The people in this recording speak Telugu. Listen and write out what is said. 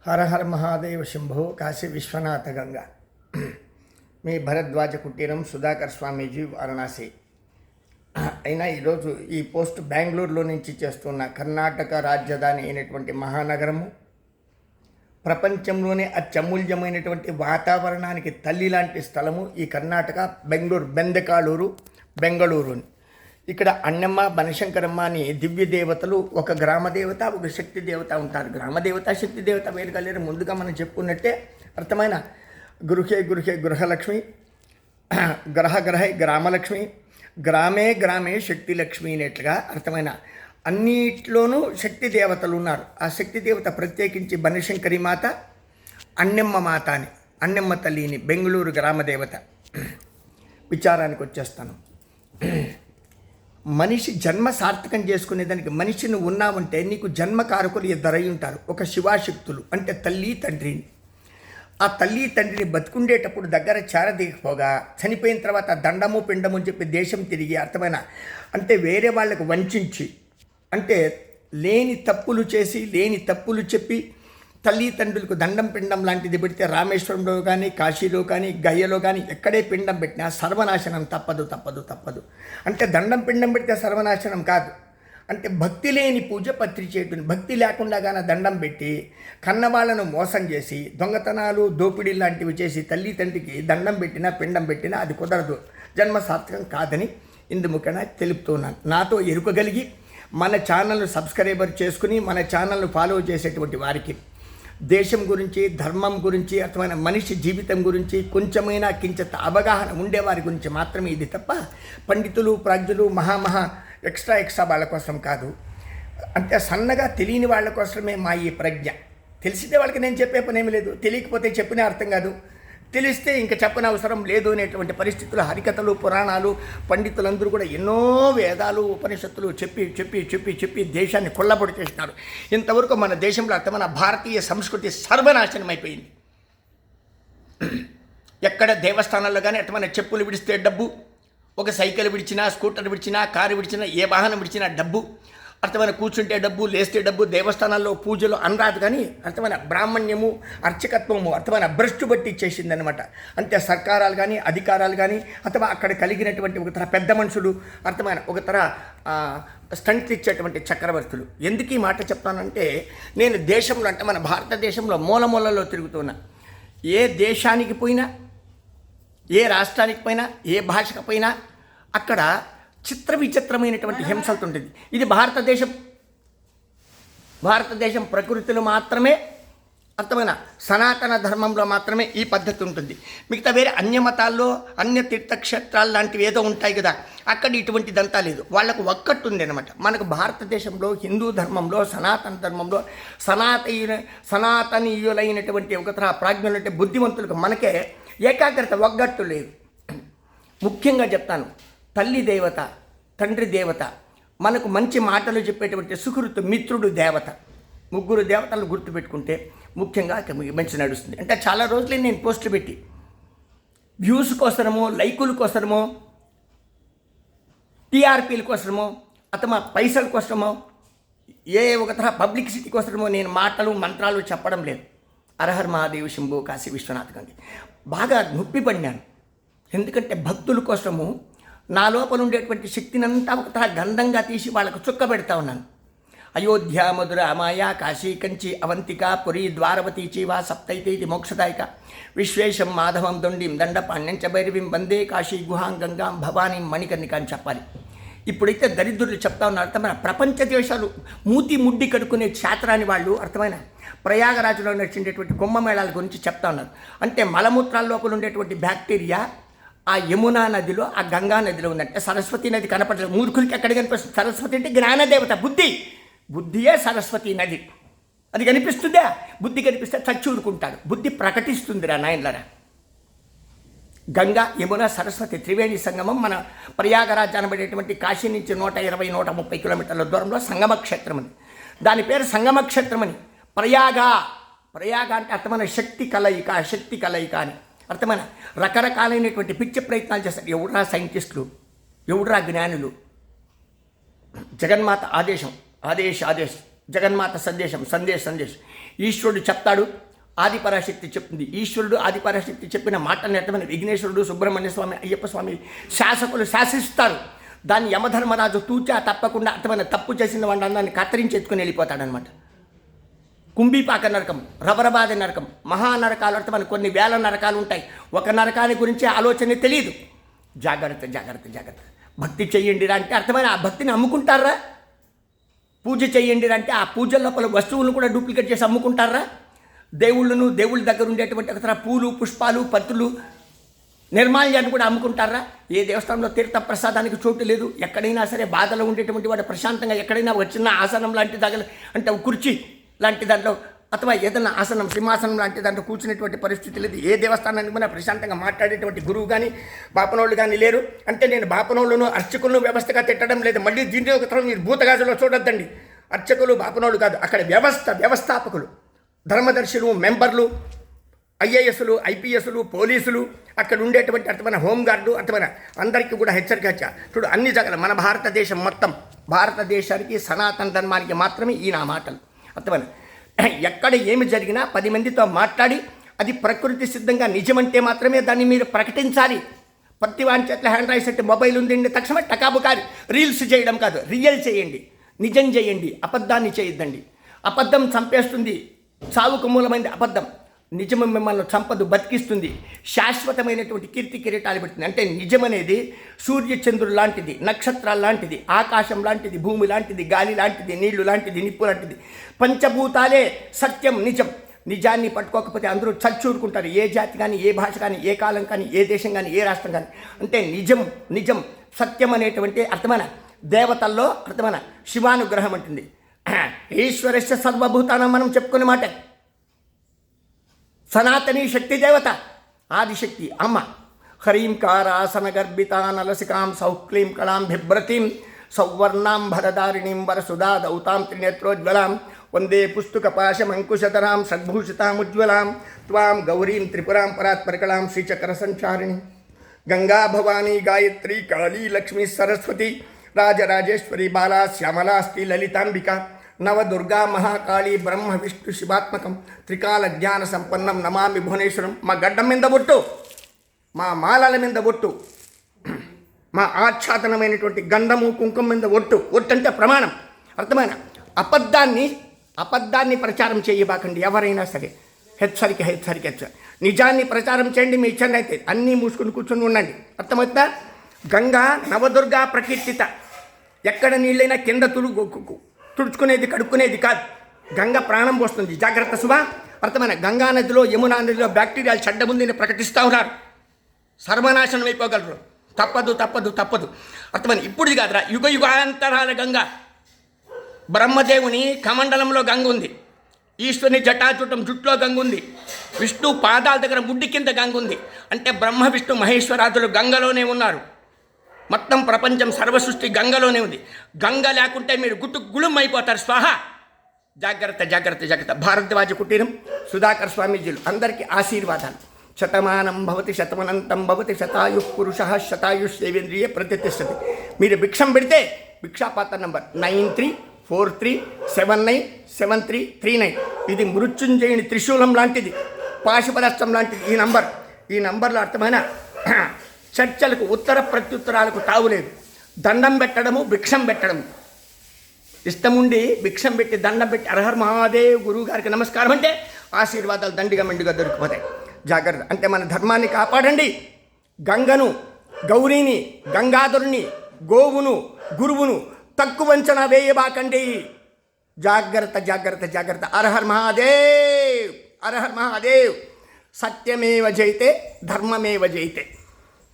హర హర మహాదేవ శంభో కాశీ విశ్వనాథ గంగా. మీ భరద్వాజ కుటీరం సుధాకర్ స్వామీజీ వారణాసి. అయినా ఈరోజు ఈ పోస్ట్ బెంగళూరులో నుంచి చేస్తున్న కర్ణాటక రాజధాని అయినటువంటి మహానగరము, ప్రపంచంలోనే అత్యమూల్యమైనటువంటి వాతావరణానికి తల్లి లాంటి స్థలము ఈ కర్ణాటక బెంగళూరు, బెంగళూరు. ఇక్కడ అన్నమ్మ, బనశంకరమ్మ అని దివ్య దేవతలు, ఒక గ్రామదేవత, ఒక శక్తి దేవత ఉంటారు. గ్రామదేవత, శక్తి దేవత వేరుగా లేరు. ముందుగా మనం చెప్పుకున్నట్టే అర్థమైన గృహే గృహలక్ష్మి, గ్రహే గ్రామలక్ష్మి, గ్రామే శక్తి లక్ష్మి అనేట్లుగా అర్థమైన అన్నిట్లోనూ శక్తి దేవతలు ఉన్నారు. ఆ శక్తి దేవత ప్రత్యేకించి బనశంకరి మాత, అన్నెమ్మ మాత అని, అన్నెమ్మ తల్లిని బెంగళూరు గ్రామదేవత. విచారానికి వచ్చేస్తాను. మనిషి జన్మ సార్థకం చేసుకునేదానికి మనిషి నువ్వు ఉన్నావంటే నీకు జన్మకారకులు ఇద్దరై ఉంటారు. ఒక శివాశక్తులు అంటే తల్లి తండ్రిని. ఆ తల్లి తండ్రిని బతుకుండేటప్పుడు దగ్గర చేరదీకపోగా చనిపోయిన తర్వాత దండము పిండము అని చెప్పి దేశం తిరిగి అర్థమైన అంటే వేరే వాళ్ళకు వంచి అంటే లేని తప్పులు చేసి లేని తప్పులు చెప్పి తల్లిదండ్రులకు దండం పిండం లాంటిది పెడితే రామేశ్వరంలో కానీ కాశీలో కానీ గయ్యలో కానీ ఎక్కడే పిండం పెట్టినా సర్వనాశనం తప్పదు. అంటే దండం పిండం పెడితే సర్వనాశనం కాదు. అంటే భక్తి లేని పూజ పత్రి చేయటం. భక్తి లేకుండా కానీ దండం పెట్టి కన్నవాళ్ళను మోసం చేసి దొంగతనాలు దోపిడీ లాంటివి చేసి తల్లిదండ్రికి దండం పెట్టినా పిండం పెట్టినా అది కుదరదు, జన్మ సార్థకం కాదని ఇందుముఖంగా తెలుపుతున్నాను. నాతో ఎరుకగలిగి మన ఛానల్ను సబ్స్క్రైబర్ చేసుకుని మన ఛానల్ను ఫాలో చేసేటువంటి వారికి దేశం గురించి, ధర్మం గురించి, అర్థమైన మనిషి జీవితం గురించి కొంచెమైనా కించిత అవగాహన ఉండేవారి గురించి మాత్రమే ఇది తప్ప పండితులు, ప్రాజ్ఞులు, మహా ఎక్స్ట్రా వాళ్ళ కోసం కాదు. అంటే సన్నగా తెలియని వాళ్ళ కోసమే మా ఈ ప్రజ్ఞ. తెలిసితే వాళ్ళకి నేను చెప్పే పని ఏమి లేదు, తెలియకపోతే చెప్పినే అర్థం కాదు, తెలిస్తే ఇంకా చెప్పని అవసరం లేదు అనేటువంటి పరిస్థితులు. హరికథలు, పురాణాలు, పండితులందరూ కూడా ఎన్నో వేదాలు, ఉపనిషత్తులు చెప్పి దేశాన్ని కొల్లబొడి చేసినారు. ఇంతవరకు మన దేశంలో అర్థమైన భారతీయ సంస్కృతి సర్వనాశనం అయిపోయింది. ఎక్కడ దేవస్థానాల్లో కానీ అర్థమైన చెప్పులు విడిస్తే డబ్బు, ఒక సైకిల్ విడిచినా, స్కూటర్ విడిచినా, కారు విడిచినా, ఏ వాహనం విడిచినా డబ్బు, అర్థమైన కూర్చుంటే డబ్బు, లేస్తే డబ్బు. దేవస్థానాల్లో పూజలు అనరాదు కానీ అర్థమైన బ్రాహ్మణ్యము, అర్చకత్వము అర్థమైన భ్రష్టు బట్టి ఇచ్చేసిందనమాట. అంటే సర్కారాలు కానీ, అధికారాలు కానీ, అథవా అక్కడ కలిగినటువంటి ఒక తర పెద్ద మనుషులు, అర్థమైన ఒక తర స్టంట్ ఇచ్చేటువంటి చక్రవర్తులు. ఎందుకు ఈ మాట చెప్తానంటే, నేను దేశంలో అంటే మన భారతదేశంలో మూలలో తిరుగుతున్నా. ఏ దేశానికి పోయినా, ఏ రాష్ట్రానికి పోయినా, ఏ భాషకు పోయినా అక్కడ విచిత్రమైనటువంటి హింసలతో ఉంటుంది. ఇది భారతదేశం ప్రకృతిలో మాత్రమే అర్థమైన సనాతన ధర్మంలో మాత్రమే ఈ పద్ధతి ఉంటుంది. మిగతా వేరే అన్య మతాల్లో, అన్య తీర్థక్షేత్రాలు లాంటివి ఏదో ఉంటాయి కదా, అక్కడ ఇటువంటిదంతా లేదు. వాళ్ళకు ఒక్కట్టు ఉంది అనమాట. మనకు భారతదేశంలో హిందూ ధర్మంలో, సనాతన ధర్మంలో సనాతనీయులైనటువంటి ఒక ప్రాజ్ఞులు అంటే బుద్ధిమంతులకు మనకే ఏకాగ్రత ఒగ్గట్టు లేదు. ముఖ్యంగా చెప్తాను, తల్లి దేవత, తండ్రి దేవత, మనకు మంచి మాటలు చెప్పేటువంటి సుహృతు మిత్రుడు దేవత, ముగ్గురు దేవతలను గుర్తుపెట్టుకుంటే ముఖ్యంగా మంచి నడుస్తుంది. అంటే చాలా రోజులే నేను పోస్టులు పెట్టి వ్యూస్ కోసమో, లైకుల కోసమో, టీఆర్పీల కోసమో, అథవా పైసల కోసమో, ఒక తరహా పబ్లిసిటీ కోసమో నేను మాటలు మంత్రాలు చెప్పడం లేదు. హరహర్ మహాదేవ్ శంభో కాశీ విశ్వనాథ్ గంగా. బాగా నొప్పి పడినాను. ఎందుకంటే భక్తుల కోసము నా లోపల ఉండేటువంటి శక్తిని అంతా ఒక గంధంగా తీసి వాళ్ళకు చుక్క పెడతా ఉన్నాను. అయోధ్య, మధుర, మాయా, కాశీ, కంచి, అవంతిక, పురి, ద్వారవతి, చీవా, సప్తైతేతి మోక్షదాయక, విశ్వేశం, మాధవం, దొండిం, దండపాణ్యం చ భైరవిం, వందే కాశీ గుహాం గంగాం భవానీం మణికర్ణిక అని చెప్పాలి. ఇప్పుడైతే దరిద్రులు చెప్తా ఉన్నారు. అర్థమైన ప్రపంచ దేశాలు మూతి ముడ్డి కడుక్కునే క్షేత్రాన్ని వాళ్ళు అర్థమైన ప్రయాగరాజులో నడిచేటువంటి కుంభమేళాల గురించి చెప్తా ఉన్నారు. అంటే మలమూత్రాల లోపల ఉండేటువంటి బ్యాక్టీరియా ఆ యమునా నదిలో, ఆ గంగా నదిలో ఉందంటే సరస్వతి నది కనపడలేదు. మూర్ఖులకి ఎక్కడ కనిపిస్తుంది? సరస్వతి అంటే జ్ఞానదేవత, బుద్ధియే సరస్వతి నది. అది కనిపిస్తుందా? బుద్ధి కనిపిస్తే చచ్చూరుకుంటాడు. బుద్ధి ప్రకటిస్తుందిరా నాయనలరా. గంగా, యమున, సరస్వతి త్రివేణి సంగమం మన ప్రయాగరాజ్ అనబడేటువంటి కాశీ నుంచి 120-130 కిలోమీటర్ల దూరంలో సంగమ క్షేత్రం అని. దాని పేరు సంగమ క్షేత్రం అని. ప్రయాగ అంటే అర్థమైన శక్తి కలయిక అని అర్థమైన రకరకాలైనటువంటి పిచ్చి ప్రయత్నాలు చేస్తారు. ఎవడ్రా సైంటిస్టులు, ఎవడ్రా జ్ఞానులు? జగన్మాత ఆదేశం, జగన్మాత సందేశం, సందేశ్ ఈశ్వరుడు చెప్తాడు, ఆదిపరాశక్తి చెప్తుంది. ఈశ్వరుడు ఆదిపరాశక్తి చెప్పిన మాటలను ఎత్తమని విఘ్నేశ్వరుడు, సుబ్రహ్మణ్య స్వామి, అయ్యప్ప స్వామి శాసకులు శాసిస్తారు. దాన్ని యమధర్మరాజు తూచా తప్పకుండా అర్థమైన తప్పు చేసిన వాళ్ళందరినీ కత్తిరించి ఎత్తుకుని వెళ్ళిపోతాడనమాట. కుంభీపాక నరకం, రబరబాది నరకం, మహానరకాలు అర్థమైన కొన్ని వేల నరకాలు ఉంటాయి. ఒక నరకాన్ని గురించి ఆలోచన తెలియదు. జాగ్రత్త జాగ్రత్త జాగ్రత్త. భక్తి చెయ్యండిరా అంటే అర్థమైన ఆ భక్తిని అమ్ముకుంటారా? పూజ చెయ్యండిరా అంటే ఆ పూజ లోపల వస్తువులను కూడా డూప్లికేట్ చేసి అమ్ముకుంటారా? దేవుళ్ళ దగ్గర ఉండేటువంటి ఒక పూలు, పుష్పాలు, పత్తులు, నిర్మాల్యాన్ని కూడా అమ్ముకుంటారా? ఏ దేవస్థానంలో తీర్థ ప్రసాదానికి చోటు లేదు. ఎక్కడైనా సరే బాధలో ఉండేటువంటి వాడు ప్రశాంతంగా ఎక్కడైనా ఒక చిన్న ఆసనం లాంటి దగ్గర అంటే కుర్చీ లాంటి దాంట్లో అథవా ఏదైనా ఆసనం, సింహాసనం లాంటి దాంట్లో కూర్చునేటువంటి పరిస్థితి లేదు. ఏ దేవస్థానానికి కూడా ప్రశాంతంగా మాట్లాడేటువంటి గురువు కానీ బాపనోళ్ళు కానీ లేరు. అంటే నేను బాపనోళ్ళను అర్చకులను వ్యవస్థగా తిట్టడం లేదు. మళ్ళీ దీంట్లో ఒక తరం మీరు భూతగాజులో చూడొద్దండి. అర్చకులు బాపనోళ్ళు కాదు, అక్కడ వ్యవస్థాపకులు, ధర్మదర్శులు, మెంబర్లు, ఐఏఎస్లు, ఐపీఎస్లు, పోలీసులు, అక్కడ ఉండేటువంటి అర్థమైన హోంగార్డు, అర్థమైన అందరికీ కూడా హెచ్చరిక చూడు. అన్ని జగల మన భారతదేశం మొత్తం, భారతదేశానికి సనాతన ధర్మానికి మాత్రమే ఈ నా మాటలు అర్థమైన. ఎక్కడ ఏమి జరిగినా 10 మందితో మాట్లాడి అది ప్రకృతి సిద్ధంగా నిజమంటే మాత్రమే దాన్ని మీరు ప్రకటించాలి. ప్రతి వాని చేతిలో హ్యాండ్ రైస్ అంటే మొబైల్ ఉందండి తక్షణమే టకాబుకారి రీల్స్ చేయడం కాదు, రియల్ చేయండి, నిజం చేయండి, అబద్ధాన్ని చేయొద్దండి. అబద్ధం చంపేస్తుంది, చావుకు మూలమైంది అబద్ధం. నిజము మిమ్మల్ని చంపదు, బతికిస్తుంది, శాశ్వతమైనటువంటి కీర్తి కిరీటాలు పెడుతుంది. అంటే నిజం అనేది సూర్యచంద్రుడు లాంటిది, నక్షత్రాలు లాంటిది, ఆకాశం లాంటిది, భూమి లాంటిది, గాలి లాంటిది, నీళ్లు లాంటిది, నిప్పు లాంటిది. పంచభూతాలే సత్యం, నిజం. నిజాన్ని పట్టుకోకపోతే అందరూ చచ్చూరుకుంటారు. ఏ జాతి కానీ, ఏ భాష కానీ, ఏ కాలం కానీ, ఏ దేశం కానీ, ఏ రాష్ట్రం కానీ. అంటే నిజం సత్యం అనేటువంటి అర్థమైన దేవతల్లో అర్థమైన శివానుగ్రహం అంటుంది. ఈశ్వరస్య సర్వభూతానం మనం చెప్పుకునే మాట. సనాతని శక్తి దేవత, ఆదిశక్తి అమ్మ. హ్రీంకారాసన గర్భితానలసికాం సౌక్లీం కళాం బిభ్రతీం సౌవర్ణాం భరదారిణీం వరసుదా దౌతాం త్రినేత్రోజ్వలాం వందే పుస్తుకపాశమంకుశధరాం సద్భూషితాముజ్వలాం త్వాం గౌరీం త్రిపురాం పరాత్పరకళాం శ్రీచక్ర సంచారిణి గంగా భవానీ గాయత్రి కాళీ లక్ష్మీ సరస్వతి రాజరాజేశ్వరి బాలా శ్యామలాస్తి లలితాంబిక నవదుర్గా మహాకాళీ బ్రహ్మ విష్ణు శివాత్మకం త్రికాల జ్ఞాన సంపన్నం నమామి భువనేశ్వరం. మా గడ్డం మీద బొట్టు, మా మాలల మీద బొట్టు, మా ఆచ్ఛాదనమైనటువంటి గంధము కుంకుమ మీద ఒట్టు అంటే ప్రమాణం. అర్థమైన అబద్ధాన్ని ప్రచారం చేయబాకండి ఎవరైనా సరే. హెచ్చరిక. నిజాన్ని ప్రచారం చేయండి. మీ ఇచ్చండి అయితే అన్నీ మూసుకుని కూర్చొని ఉండండి. అర్థమవుతుందా? గంగా నవదుర్గా ప్రకీర్తిత. ఎక్కడ నీళ్ళైనా కింద తుడుచుకునేది కడుక్కునేది కాదు. గంగ ప్రాణం పోస్తుంది. జాగ్రత్త శుభ. అర్థమైన గంగా నదిలో, యమునా నదిలో బ్యాక్టీరియాలు చెడ్డముందని ప్రకటిస్తూ ఉన్నారు. సర్వనాశనం అయిపోగలరు. తప్పదు. అర్థమైన ఇప్పుడుది కాదురా, యుగాంతరాల గంగ. బ్రహ్మదేవుని కమండలంలో గంగ ఉంది, ఈశ్వరుని జటాచుటం జుట్లో గంగ ఉంది, విష్ణు పాదాల దగ్గర ముడ్డి కింద గంగ ఉంది. అంటే బ్రహ్మ విష్ణు మహేశ్వరాదులు గంగలోనే ఉన్నారు. మొత్తం ప్రపంచం సర్వసృష్టి గంగలోనే ఉంది. గంగ లేకుంటే మీరు గుళం అయిపోతారు. స్వాహ. జాగ్రత్త. భారద్వాజ కుటీరం, సుధాకర్ స్వామీజీలు అందరికీ ఆశీర్వాదాలు. శతమానం భవతి శతమనంతం భవతి శతాయు పురుష శతాయుష్యేంద్రియ ప్రతిష్టతి. మీరు భిక్షం పెడితే భిక్షాపాత్ర నంబర్ 9343797339. ఇది మృత్యుంజయుని త్రిశూలం లాంటిది, పాశుపరాష్ట్రం లాంటిది. ఈ నంబర్లో అర్థమైన చర్చలకు, ఉత్తర ప్రత్యుత్తరాలకు తావులేదు. దండం పెట్టడము, భిక్షం పెట్టడము. ఇష్టముండి భిక్షం పెట్టి దండం పెట్టి అర్హర్ మహాదేవ్ గురువు గారికి నమస్కారం అంటే ఆశీర్వాదాలు దండిగా మెండుగా దొరికిపోతాయి. జాగ్రత్త. అంటే మన ధర్మాన్ని కాపాడండి. గంగను, గౌరీని, గంగాధరుని, గోవును, గురువును తక్కువ అంచనా వేయబాకండి. జాగ్రత్త. అర్హర్ మహాదేవ్. సత్యమేవ జయితే ధర్మమేవ జయితే.